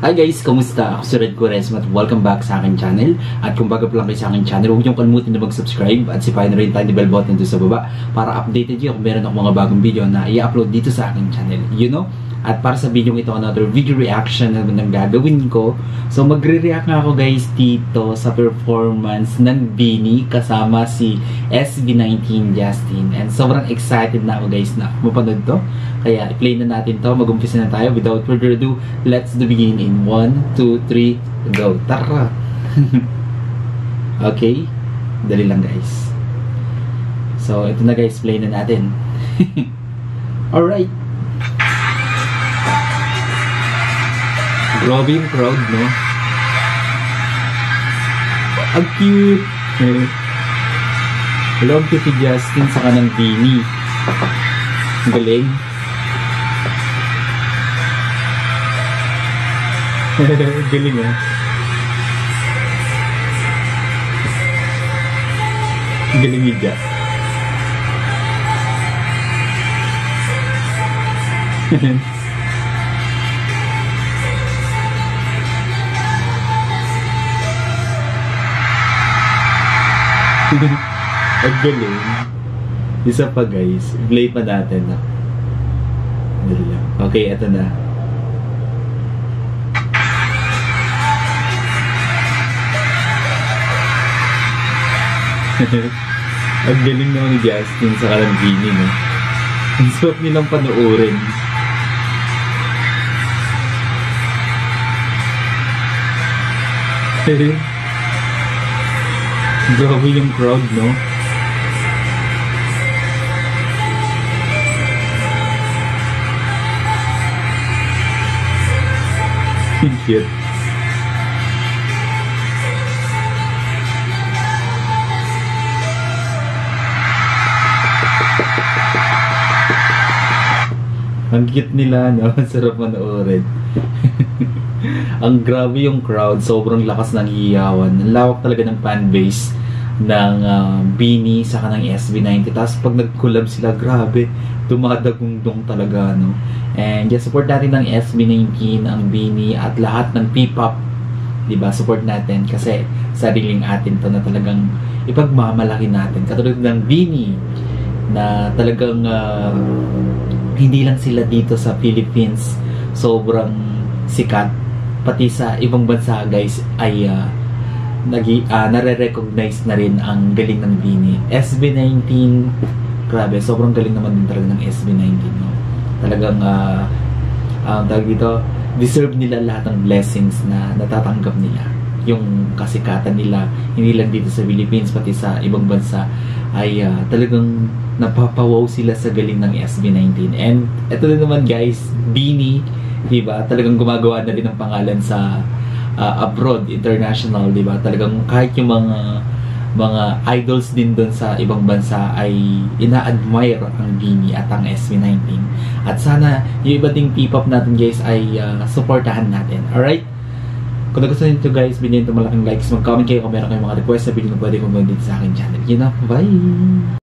Hi guys, kamusta? Ako si Red Quaresma at welcome back sa aking channel. At kung bago pa lang kayo sa aking channel, huwag niyong kalimutan na mag-subscribe at sipahin na rin tayo bell button doon sa baba para updated kayo kung meron akong mga bagong video na i-upload dito sa aking channel. You know? At para sa video ito, another video reaction na gagawin ko. So magre-react nga ako guys dito sa performance ng BINI kasama si SB19 Justin. And sobrang excited na ako guys na mapanood to. Kaya i-play na natin to. Mag-umpisa na tayo. Without further ado, let's begin in 1, 2, 3, go. Tara! Okay? Dali lang guys. So ito na guys, play na natin. Alright. Grabe yung crowd, no? Ang cute! Hello, ang cute ni Justin sa kanang BINI. Ang galing. Galing, ah. Ang galing ni Ja. Ang galing. Isa pa guys. Play pa natin na. Okay, eto na. Ang galing naman ni Justin sa kanang BINI, no? Ang sarap nilang panoorin. Grabe yung crowd, no? Cute. Ang cute nila, no? Sarap manoorin. Ang grabe yung crowd, sobrang lakas ng hiyawan. Ang lawak talaga ng fanbase ng BINI sa kanang SB19. Tapos pag nag-collab sila, grabe, dumadagundong talaga, no? And just support natin ng SB19, ang BINI at lahat ng P-pop, diba? Support natin kasi sariling atin to na talagang ipagmamalaki natin. Katulad ng BINI na talagang hindi lang sila dito sa Philippines sobrang sikat, pati sa ibang bansa guys ay nare-recognize na rin ang galing ng BINI. SB19, grabe, sobrang galing naman din talaga ng SB19, no? Talagang tawag dito, deserve nila lahat ng blessings na natatanggap nila. Yung kasikatan nila, hindi lang dito sa Philippines, pati sa ibang bansa ay talagang napapawaw sila sa galing ng SB19. And ito na naman guys, BINI, diba? Talagang gumagawa na rin ng pangalan sa abroad, international, diba? Talagang kahit yung mga idols din doon sa ibang bansa ay ina-admire ang BINI at ang SB19. At sana yung iba ding P-pop natin guys ay supportahan natin. Alright? Kung nagustuhan nyo guys, binigyan ito malaking likes, mag-comment kayo kung meron kayong mga request na bilhin na pwede kong gawin dito sa akin channel. Yun na, bye!